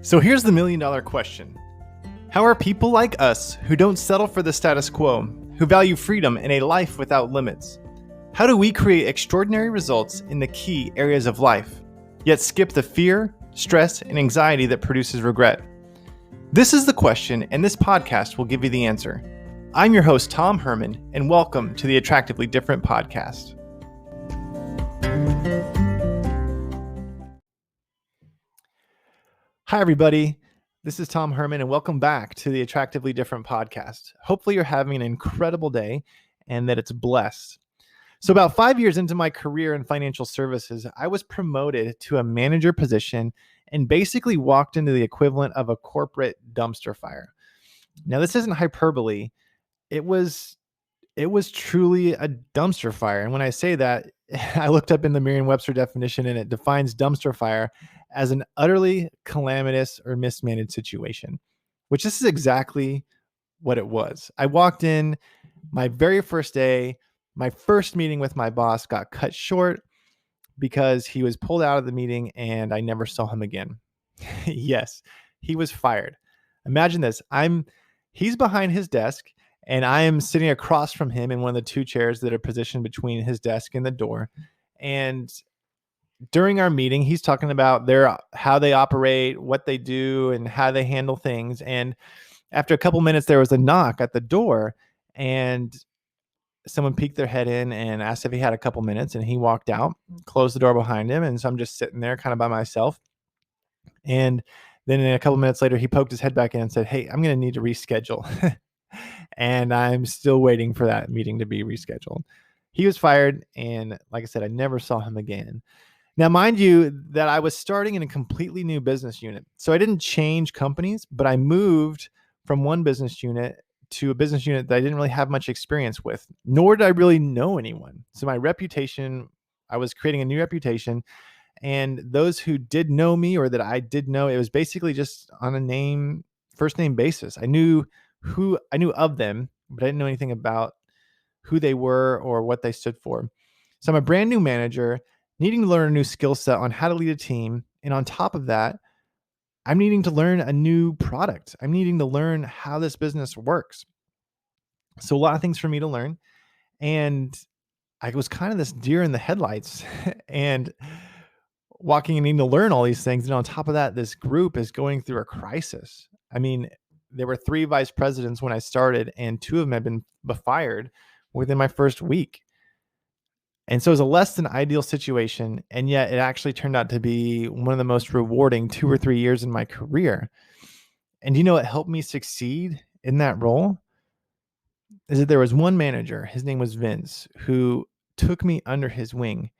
So here's the $1,000,000 question. How are people like us, who don't settle for the status quo, who value freedom and a life without limits, how do we create extraordinary results in the key areas of life, yet skip the fear, stress, and anxiety that produces regret? This is the question, and this podcast will give you the answer. I'm your host, Tom Herman, and welcome to the Attractively Different podcast. Hi, everybody. This is Tom Herman, and welcome back to the Attractively Different podcast. Hopefully, you're having an incredible day and that it's blessed. So about 5 years into my career in financial services, I was promoted to a manager position and basically walked into the equivalent of a corporate dumpster fire. Now, this isn't hyperbole. It was truly a dumpster fire. And when I say that, I looked up in the Merriam-Webster definition, and it defines dumpster fire as an utterly calamitous or mismanaged situation, which this is exactly what it was. I walked in my very first day, my first meeting with my boss got cut short because he was pulled out of the meeting and I never saw him again. Yes, he was fired. Imagine this. He's behind his desk and I am sitting across from him in one of the two chairs that are positioned between his desk and the door. And during our meeting, he's talking about how they operate, what they do, and how they handle things. And after a couple minutes, there was a knock at the door, and someone peeked their head in and asked if he had a couple minutes, and he walked out, closed the door behind him. And so I'm just sitting there kind of by myself. And then a couple minutes later, he poked his head back in and said, "Hey, I'm going to need to reschedule." And I'm still waiting for that meeting to be rescheduled. He was fired. And like I said, I never saw him again. Now, mind you that I was starting in a completely new business unit. So I didn't change companies, but I moved from one business unit to a business unit that I didn't really have much experience with, nor did I really know anyone. So my reputation, I was creating a new reputation. And those who did know me or that I did know, it was basically just on a first name basis. I knew of them, but I didn't know anything about who they were or what they stood for. So I'm a brand new manager, needing to learn a new skill set on how to lead a team. And on top of that, I'm needing to learn a new product. I'm needing to learn how this business works. So a lot of things for me to learn. And I was kind of this deer in the headlights and walking and needing to learn all these things. And on top of that, this group is going through a crisis. I mean, there were 3 vice presidents when I started, and 2 of them had been fired within my first week. And so it was a less than ideal situation. And yet it actually turned out to be one of the most rewarding 2 or 3 years in my career. And it helped me succeed in that role is that there was one manager, his name was Vince, who took me under his wing.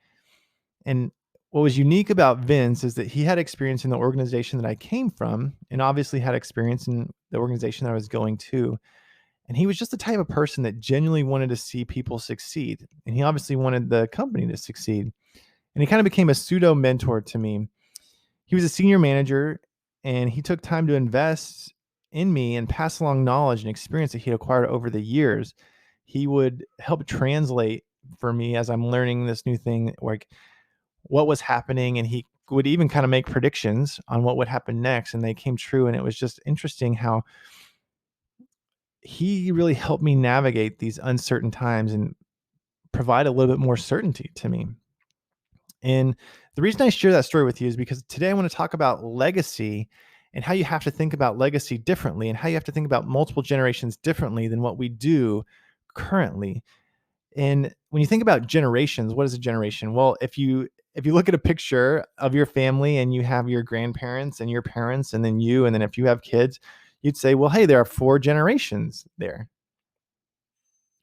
And what was unique about Vince is that he had experience in the organization that I came from, and obviously had experience in the organization that I was going to. And he was just the type of person that genuinely wanted to see people succeed. And he obviously wanted the company to succeed. And he kind of became a pseudo mentor to me. He was a senior manager, and he took time to invest in me and pass along knowledge and experience that he had acquired over the years. He would help translate for me as I'm learning this new thing, like what was happening. And he would even kind of make predictions on what would happen next. And they came true. And it was just interesting how he really helped me navigate these uncertain times and provide a little bit more certainty to me. And the reason I share that story with you is because today I want to talk about legacy and how you have to think about legacy differently, and how you have to think about multiple generations differently than what we do currently. And when you think about generations, what is a generation? Well, if you look at a picture of your family and you have your grandparents and your parents and then you, and then if you have kids, you'd say, well, hey, there are 4 generations there.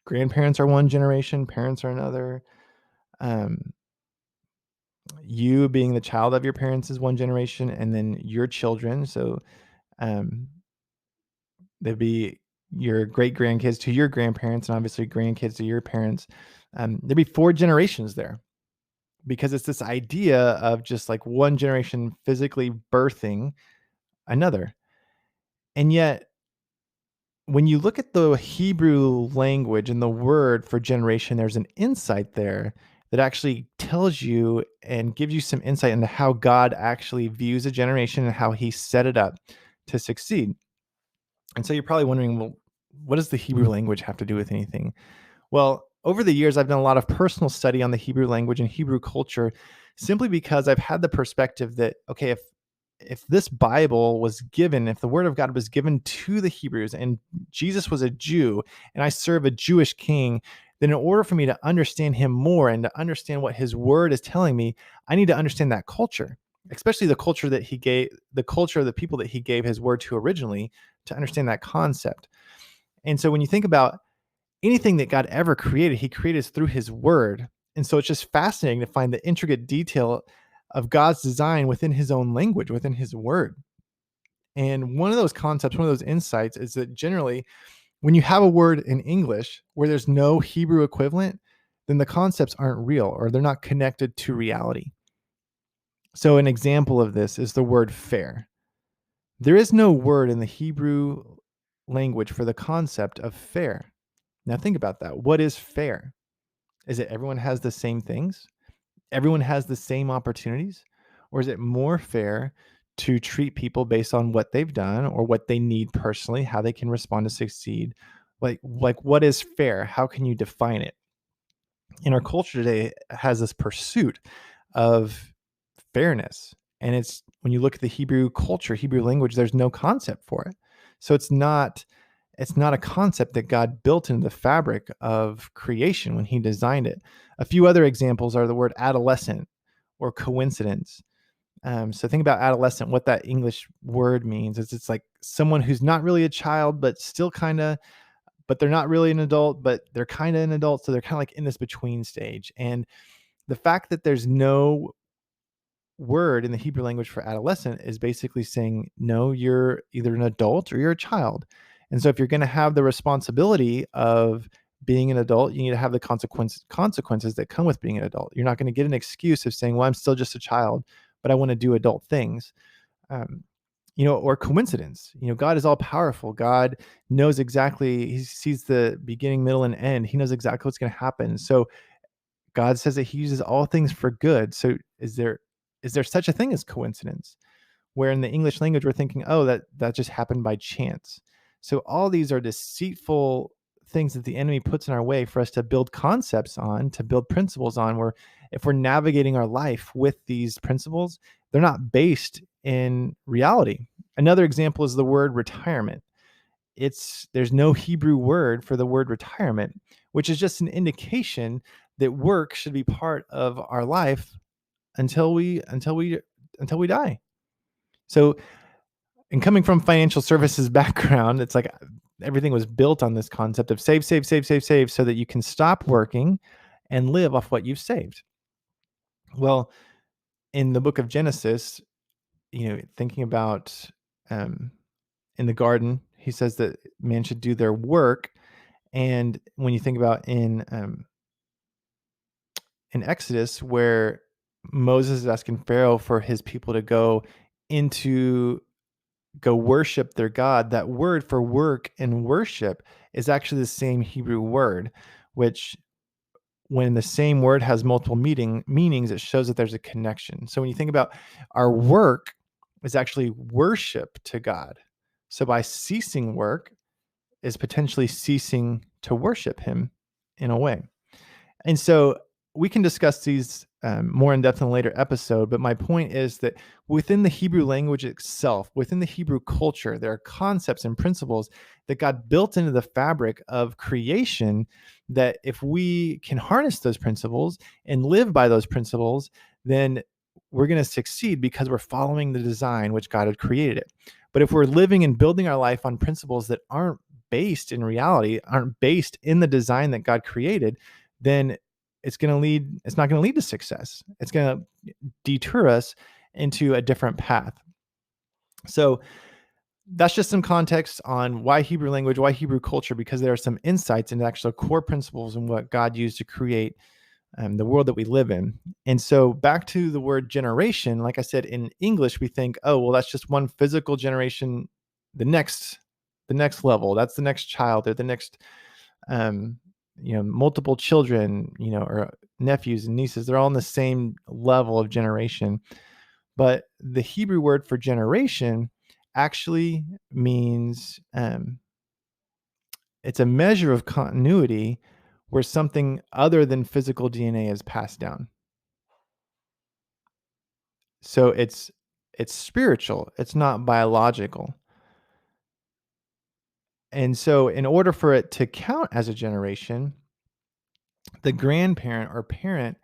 Grandparents are one generation, parents are another. You being the child of your parents is one generation, and then your children. So there'd be your great grandkids to your grandparents, and obviously grandkids to your parents. There'd be 4 generations there, because it's this idea of just like one generation physically birthing another. And yet, when you look at the Hebrew language and the word for generation, there's an insight there that actually tells you and gives you some insight into how God actually views a generation and how he set it up to succeed. And so you're probably wondering, well, what does the Hebrew language have to do with anything? Well, over the years, I've done a lot of personal study on the Hebrew language and Hebrew culture simply because I've had the perspective that, okay, if this Bible was given, if the word of God was given to the Hebrews and Jesus was a Jew and I serve a Jewish king, then in order for me to understand him more and to understand what his word is telling me, I need to understand that culture, especially the culture that he gave, the culture of the people that he gave his word to originally, to understand that concept. And so when you think about anything that God ever created, he created through his word. And so it's just fascinating to find the intricate detail of God's design within his own language, within his word. And one of those concepts, one of those insights is that generally, when you have a word in English where there's no Hebrew equivalent, then the concepts aren't real or they're not connected to reality. So an example of this is the word fair. There is no word in the Hebrew language for the concept of fair. Now think about that. What is fair? Is it everyone has the same things? Everyone has the same opportunities? Or is it more fair to treat people based on what they've done or what they need personally, how they can respond to succeed? Like what is fair? How can you define it? In our culture today has this pursuit of fairness. And it's when you look at the Hebrew culture, Hebrew language, there's no concept for it. So it's not a concept that God built into the fabric of creation when he designed it. A few other examples are the word adolescent or coincidence. So think about adolescent, what that English word means is it's like someone who's not really a child, but still kind of, but they're not really an adult, but they're kind of an adult. So they're kind of like in this between stage. And the fact that there's no word in the Hebrew language for adolescent is basically saying, no, you're either an adult or you're a child. And so if you're going to have the responsibility of being an adult, you need to have the consequences that come with being an adult. You're not going to get an excuse of saying, well, I'm still just a child, but I want to do adult things. Or coincidence. God is all powerful. God knows exactly, he sees the beginning, middle, and end. He knows exactly what's going to happen. So God says that he uses all things for good. So is there such a thing as coincidence? Where in the English language, we're thinking, oh, that just happened by chance. So all these are deceitful things that the enemy puts in our way for us to build concepts on, to build principles on, where if we're navigating our life with these principles, they're not based in reality. Another example is the word retirement. There's no Hebrew word for the word retirement, which is just an indication that work should be part of our life until we die. So, and coming from financial services background, it's like everything was built on this concept of save, save, save, save, save, so that you can stop working and live off what you've saved. Well, in the book of Genesis, thinking about in the garden, he says that man should do their work. And when you think about in Exodus, where Moses is asking Pharaoh for his people to go worship their God, that word for work and worship is actually the same Hebrew word, which when the same word has multiple meanings, it shows that there's a connection. So when you think about our work is actually worship to God. So by ceasing work is potentially ceasing to worship him in a way. And so we can discuss these more in depth in a later episode, but my point is that within the Hebrew language itself, within the Hebrew culture, there are concepts and principles that God built into the fabric of creation that if we can harness those principles and live by those principles, then we're going to succeed because we're following the design which God had created it. But if we're living and building our life on principles that aren't based in reality, aren't based in the design that God created, then it's not going to lead to success. It's going to deter us into a different path. So that's just some context on why Hebrew language, why Hebrew culture, because there are some insights into actual core principles and what God used to create the world that we live in. And so back to the word generation, like I said, in English, we think, oh, well, that's just one physical generation, the next level, that's the next child or the next, multiple children, or nephews and nieces. They're all in the same level of generation. But the Hebrew word for generation actually means it's a measure of continuity where something other than physical DNA is passed down. So it's spiritual. It's not biological. And so in order for it to count as a generation, the grandparent or parent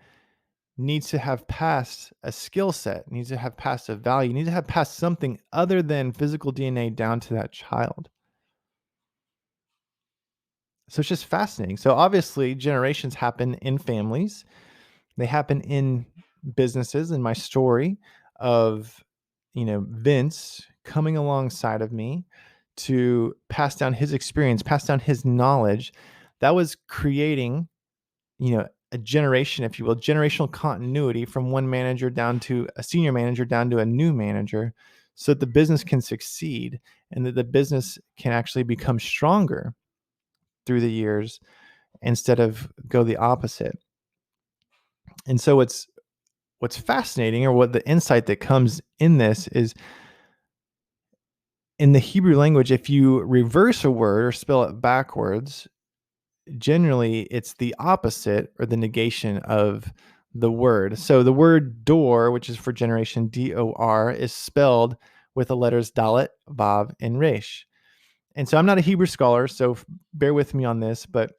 needs to have passed a skill set, needs to have passed a value, needs to have passed something other than physical DNA down to that child. So it's just fascinating. So obviously, generations happen in families, they happen in businesses. In my story of, Vince coming alongside of me to pass down his experience, pass down his knowledge, that was creating, a generation, if you will, generational continuity from one manager down to a senior manager down to a new manager, so that the business can succeed and that the business can actually become stronger through the years instead of go the opposite. And so what's fascinating, or what the insight that comes in this, is in the Hebrew language, if you reverse a word or spell it backwards, generally it's the opposite or the negation of the word. So the word door, which is for generation, D-O-R, is spelled with the letters Dalet, Vav, and Resh. And so I'm not a Hebrew scholar, so bear with me on this, but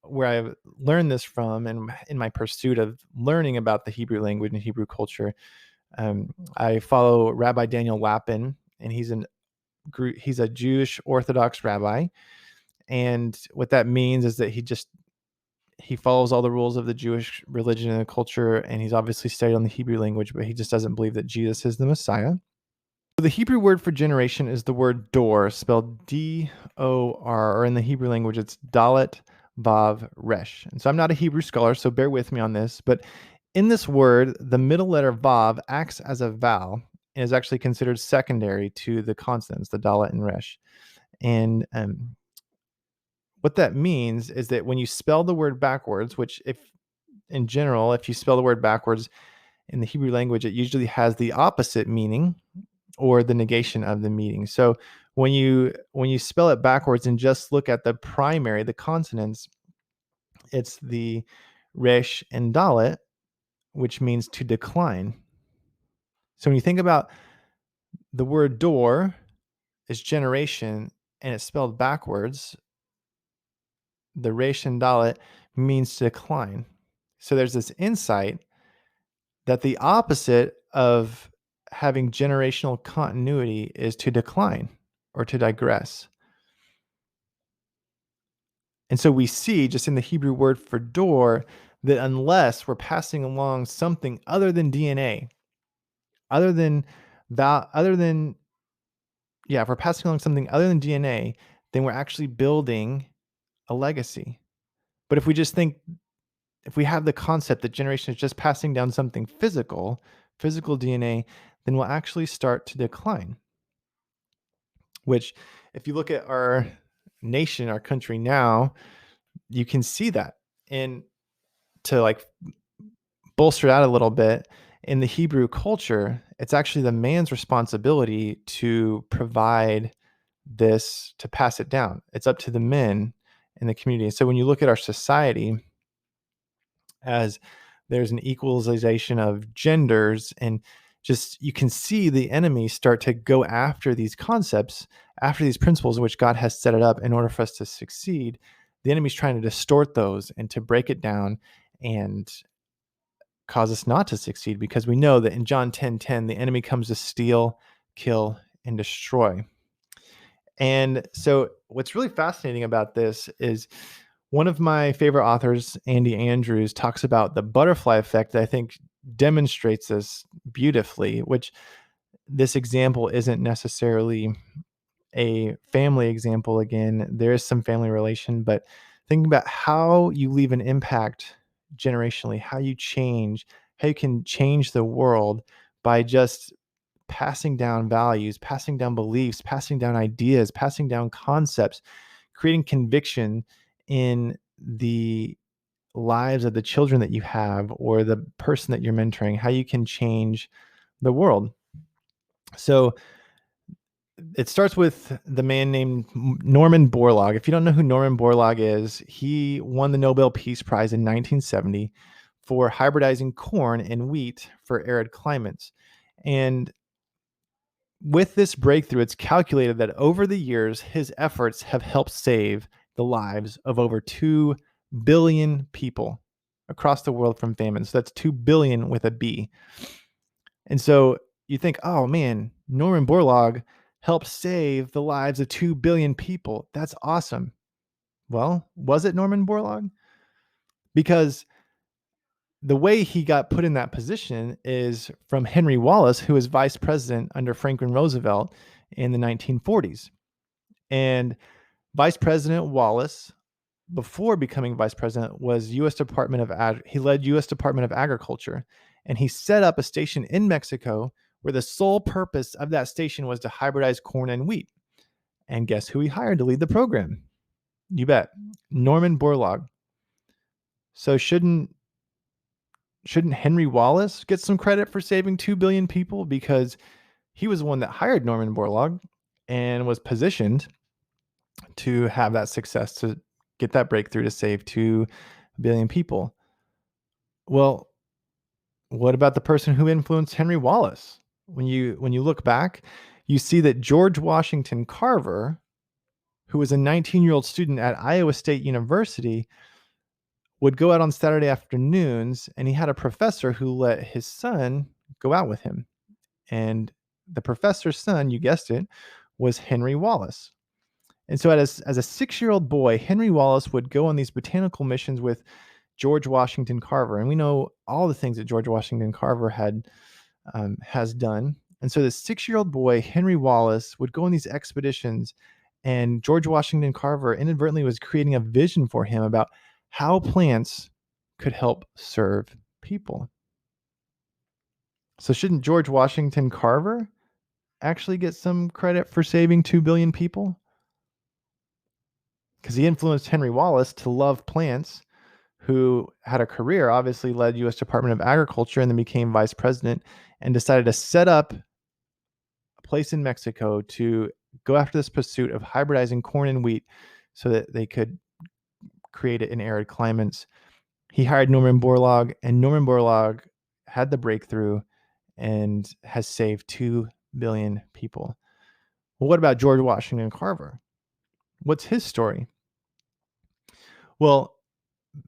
where I've learned this from, and in my pursuit of learning about the Hebrew language and Hebrew culture, I follow Rabbi Daniel Lapin, and he's a Jewish Orthodox rabbi. And what that means is that he follows all the rules of the Jewish religion and the culture, and he's obviously studied on the Hebrew language, but he just doesn't believe that Jesus is the Messiah. So the Hebrew word for generation is the word dor, spelled D-O-R, or in the Hebrew language, it's Dalet, Vav, Resh. And so I'm not a Hebrew scholar, so bear with me on this, but in this word, the middle letter Vav acts as a vowel and is actually considered secondary to the consonants, the Dalet and Resh. And what that means is that when you spell the word backwards, which if you spell the word backwards in the Hebrew language, it usually has the opposite meaning or the negation of the meaning. So when you spell it backwards and just look at the primary, the consonants, it's the Resh and Dalet, which means to decline. So when you think about the word door is generation and it's spelled backwards, the Resh and Dalet means to decline. So there's this insight that the opposite of having generational continuity is to decline or to digress. And so we see just in the Hebrew word for door that unless we're passing along something other than DNA, if we're passing along something other than DNA, then we're actually building a legacy. But if we have the concept that generation is just passing down something physical DNA, then we'll actually start to decline. Which, if you look at our nation, our country now, you can see that. And to bolster that a little bit, in the Hebrew culture, it's actually the man's responsibility to provide this, to pass it down. It's up to the men in the community. So when you look at our society, as there's an equalization of genders, and just you can see the enemy start to go after these concepts, after these principles in which God has set it up in order for us to succeed. The enemy's trying to distort those and to break it down and cause us not to succeed, because we know that in John 10:10, the enemy comes to steal, kill, and destroy. And so what's really fascinating about this is one of my favorite authors, Andy Andrews, talks about the butterfly effect that I think demonstrates this beautifully, which this example isn't necessarily a family example. Again, there is some family relation, but thinking about how you leave an impact generationally, how you can change the world by just passing down values, passing down beliefs, passing down ideas, passing down concepts, creating conviction in the lives of the children that you have or the person that you're mentoring, how you can change the world. So it starts with the man named Norman Borlaug. If you don't know who Norman Borlaug is, he won the Nobel Peace Prize in 1970 for hybridizing corn and wheat for arid climates. And with this breakthrough, it's calculated that over the years, his efforts have helped save the lives of over 2 billion people across the world from famine. So that's 2 billion with a B. And so you think, oh man, Norman Borlaug helped save the lives of 2 billion people. That's awesome. Well, was it Norman Borlaug? Because the way he got put in that position is from Henry Wallace, who was vice president under Franklin Roosevelt in the 1940s. And Vice President Wallace, before becoming vice president, was he led U.S. Department of Agriculture, and he set up a station in Mexico where the sole purpose of that station was to hybridize corn and wheat. And guess who he hired to lead the program? You bet, Norman Borlaug. So shouldn't Henry Wallace get some credit for saving 2 billion people, because he was the one that hired Norman Borlaug and was positioned to have that success, to get that breakthrough to save 2 billion people. Well, what about the person who influenced Henry Wallace? When you look back, you see that George Washington Carver, who was a 19-year-old student at Iowa State University, would go out on Saturday afternoons, and he had a professor who let his son go out with him. And the professor's son, you guessed it, was Henry Wallace. And so as a 6-year-old boy, Henry Wallace would go on these botanical missions with George Washington Carver. And we know all the things that George Washington Carver has done. And so this 6-year-old boy, Henry Wallace, would go on these expeditions, and George Washington Carver inadvertently was creating a vision for him about how plants could help serve people. So shouldn't George Washington Carver actually get some credit for saving 2 billion people? Because he influenced Henry Wallace to love plants, who had a career, obviously led U.S. Department of Agriculture, and then became vice president, and decided to set up a place in Mexico to go after this pursuit of hybridizing corn and wheat so that they could create it in arid climates. He hired Norman Borlaug, and Norman Borlaug had the breakthrough and has saved 2 billion people. Well, what about George Washington Carver? What's his story? Well,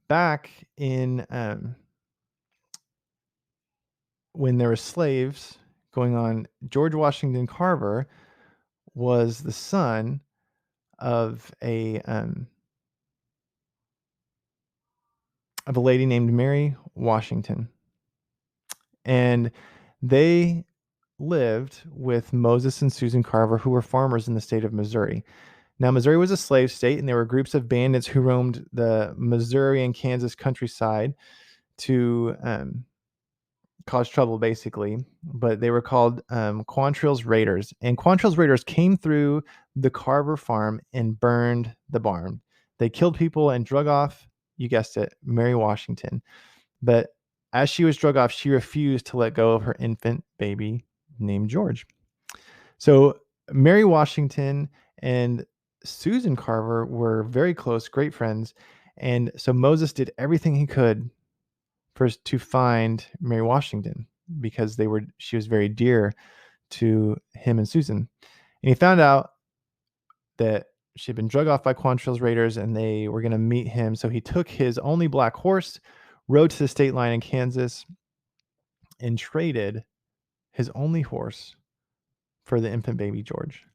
back in when there were slaves going on, George Washington Carver was the son of a lady named Mary Washington, and they lived with Moses and Susan Carver, who were farmers in the state of Missouri. Now, Missouri was a slave state, and there were groups of bandits who roamed the Missouri and Kansas countryside to cause trouble, basically. But they were called Quantrill's Raiders. And Quantrill's Raiders came through the Carver farm and burned the barn. They killed people and drug off, you guessed it, Mary Washington. But as she was drug off, she refused to let go of her infant baby named George. So Mary Washington and Susan Carver were very close, great friends. And so Moses did everything he could to find Mary Washington, because she was very dear to him and Susan. And he found out that she had been drug off by Quantrill's Raiders, and they were going to meet him. So he took his only black horse, rode to the state line in Kansas, and traded his only horse for the infant baby George.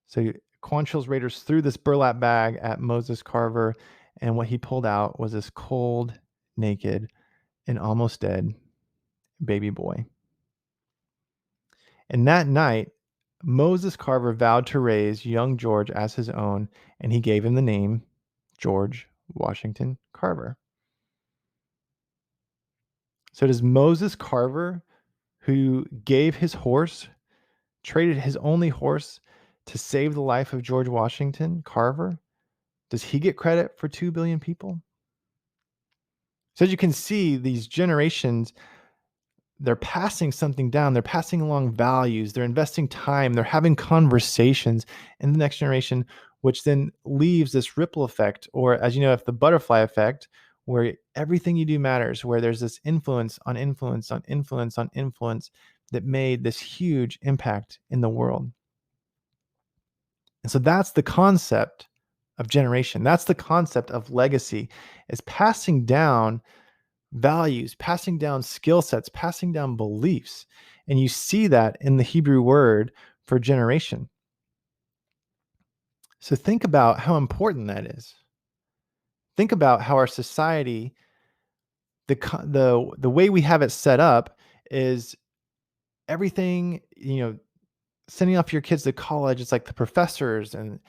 So Quantrill's Raiders threw this burlap bag at Moses Carver, and what he pulled out was this cold, naked, and almost dead baby boy. And that night, Moses Carver vowed to raise young George as his own, and he gave him the name George Washington Carver. So does Moses Carver, who gave his horse, traded his only horse to save the life of George Washington Carver, does he get credit for 2 billion people? So as you can see, these generations, they're passing something down. They're passing along values. They're investing time. They're having conversations in the next generation, which then leaves this ripple effect, or as you know, if the butterfly effect, where everything you do matters, where there's this influence on influence on influence on influence that made this huge impact in the world. And so that's the concept of generation. That's the concept of legacy, is passing down values, passing down skill sets, passing down beliefs. And you see that in the Hebrew word for generation. So think about how important that is. Think about how our society, the way we have it set up is everything, sending off your kids to college, it's like the professors and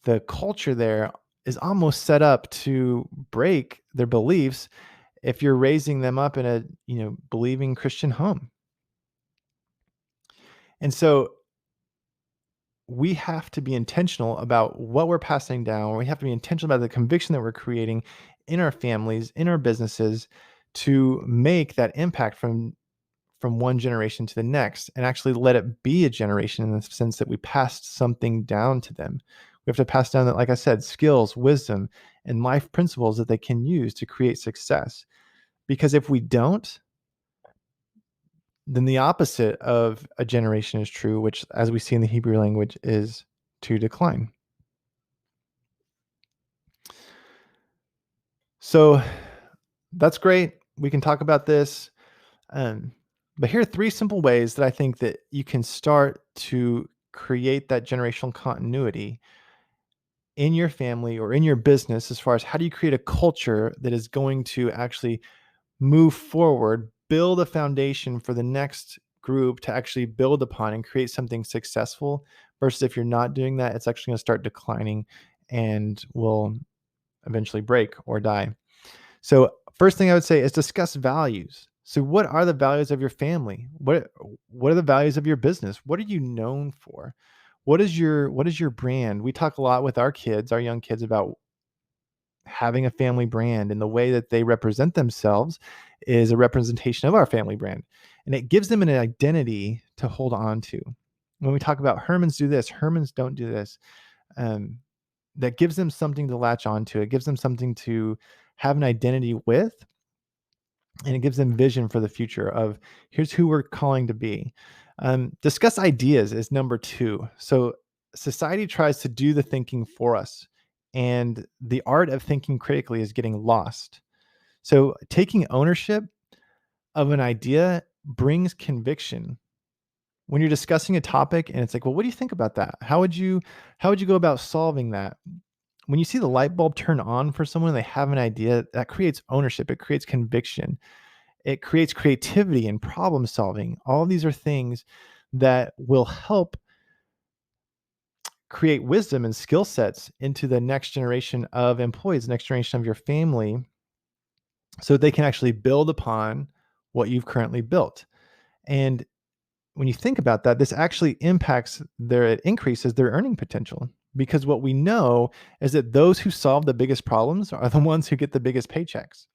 the culture there is almost set up to break their beliefs if you're raising them up in a, believing Christian home. And so we have to be intentional about what we're passing down. We have to be intentional about the conviction that we're creating in our families, in our businesses, to make that impact from one generation to the next, and actually let it be a generation in the sense that we passed something down to them. We have to pass down that, like I said, skills, wisdom, and life principles that they can use to create success. Because if we don't, then the opposite of a generation is true, which, as we see in the Hebrew language, is to decline. So that's great. We can talk about this. But here are 3 simple ways that I think that you can start to create that generational continuity in your family or in your business, as far as how do you create a culture that is going to actually move forward, build a foundation for the next group to actually build upon and create something successful, versus if you're not doing that, it's actually going to start declining and will eventually break or die. So first thing I would say is discuss values. So what are the values of your family? What are the values of your business? What are you known for? What is your brand? We talk a lot with our kids, our young kids, about having a family brand, and the way that they represent themselves is a representation of our family brand. And it gives them an identity to hold on to. When we talk about Hermans do this, Hermans don't do this, that gives them something to latch onto. It gives them something to have an identity with, and it gives them vision for the future of here's who we're calling to be. Discuss ideas is number 2. So society tries to do the thinking for us, and the art of thinking critically is getting lost. So taking ownership of an idea brings conviction. When you're discussing a topic and it's like, well, what do you think about that? How would you go about solving that? When you see the light bulb turn on for someone, they have an idea, that creates ownership. It creates conviction. It creates creativity and problem solving. All of these are things that will help create wisdom and skill sets into the next generation of employees, next generation of your family, so that they can actually build upon what you've currently built. And when you think about that, this actually it increases their earning potential, because what we know is that those who solve the biggest problems are the ones who get the biggest paychecks.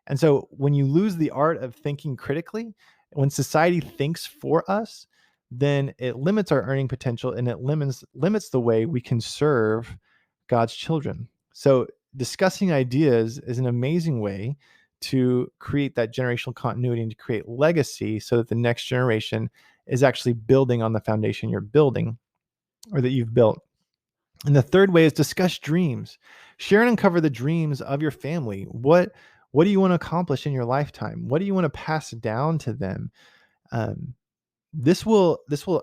And so when you lose the art of thinking critically, when society thinks for us, then it limits our earning potential, and it limits the way we can serve God's children. So discussing ideas is an amazing way to create that generational continuity and to create legacy, so that the next generation is actually building on the foundation you're building, or that you've built. And the third way is discuss dreams. Share and uncover the dreams of your family. What do you want to accomplish in your lifetime? What do you want to pass down to them? Um, this will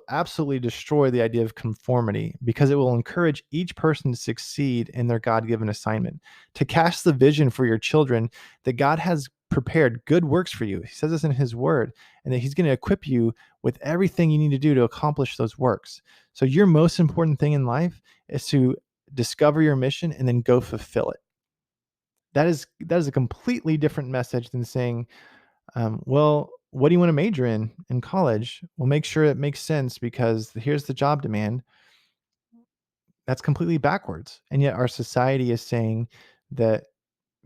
absolutely destroy the idea of conformity, because it will encourage each person to succeed in their God-given assignment, to cast the vision for your children that God has prepared good works for you. He says this in his word, and that he's going to equip you with everything you need to do to accomplish those works. So your most important thing in life is to discover your mission and then go fulfill it. That is a completely different message than saying, well, what do you want to major in college? Well, make sure it makes sense, because here's the job demand. That's completely backwards. And yet our society is saying that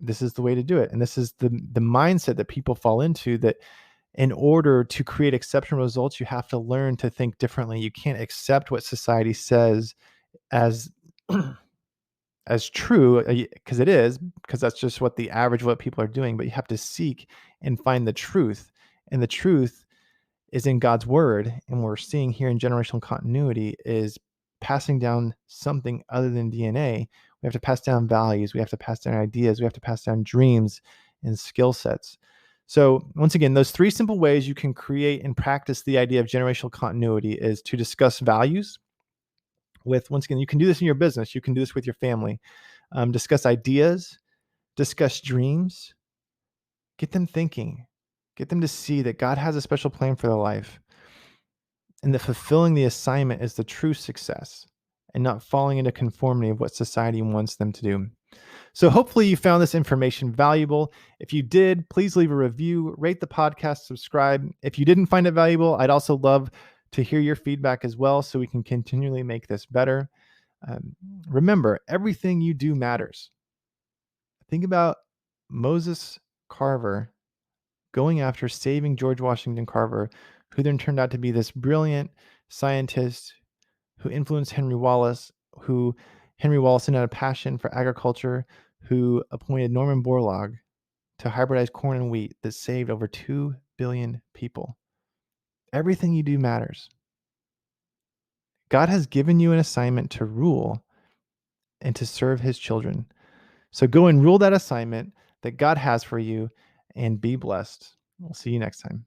this is the way to do it. And this is the mindset that people fall into, that in order to create exceptional results, you have to learn to think differently. You can't accept what society says as as true, because it is, because that's just what the average, what people are doing. But you have to seek and find the truth. And the truth is in God's word. And what we're seeing here in generational continuity is passing down something other than DNA. We have to pass down values. We have to pass down ideas. We have to pass down dreams and skill sets. So once again, those 3 simple ways you can create and practice the idea of generational continuity is to discuss values with, once again, you can do this in your business. You can do this with your family. Discuss ideas, discuss dreams, get them thinking, get them to see that God has a special plan for their life, and that fulfilling the assignment is the true success and not falling into conformity of what society wants them to do. So hopefully you found this information valuable. If you did, please leave a review, rate the podcast, subscribe. If you didn't find it valuable, I'd also love to hear your feedback as well, so we can continually make this better. Remember, everything you do matters. Think about Moses Carver going after saving George Washington Carver, who then turned out to be this brilliant scientist who influenced Henry Wallace, who Henry Wallace had a passion for agriculture, who appointed Norman Borlaug to hybridize corn and wheat that saved over 2 billion people. Everything you do matters. God has given you an assignment to rule and to serve his children. So go and rule that assignment that God has for you, and be blessed. We'll see you next time.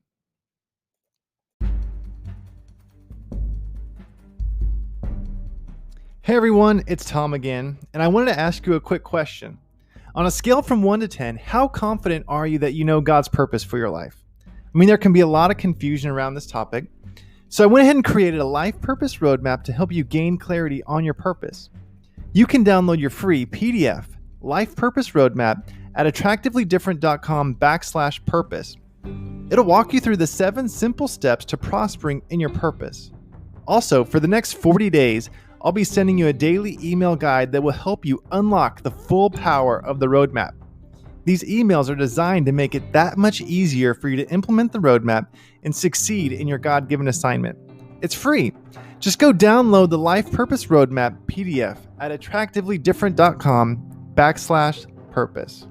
Hey everyone, it's Tom again, and I wanted to ask you a quick question. On a scale from 1 to 10, how confident are you that you know God's purpose for your life? I mean, there can be a lot of confusion around this topic, so I went ahead and created a life purpose roadmap to help you gain clarity on your purpose. You can download your free PDF, Life Purpose Roadmap, at attractivelydifferent.com/purpose. It'll walk you through the 7 simple steps to prospering in your purpose. Also, for the next 40 days, I'll be sending you a daily email guide that will help you unlock the full power of the roadmap. These emails are designed to make it that much easier for you to implement the roadmap and succeed in your God-given assignment. It's free. Just go download the Life Purpose Roadmap PDF at attractivelydifferent.com/purpose.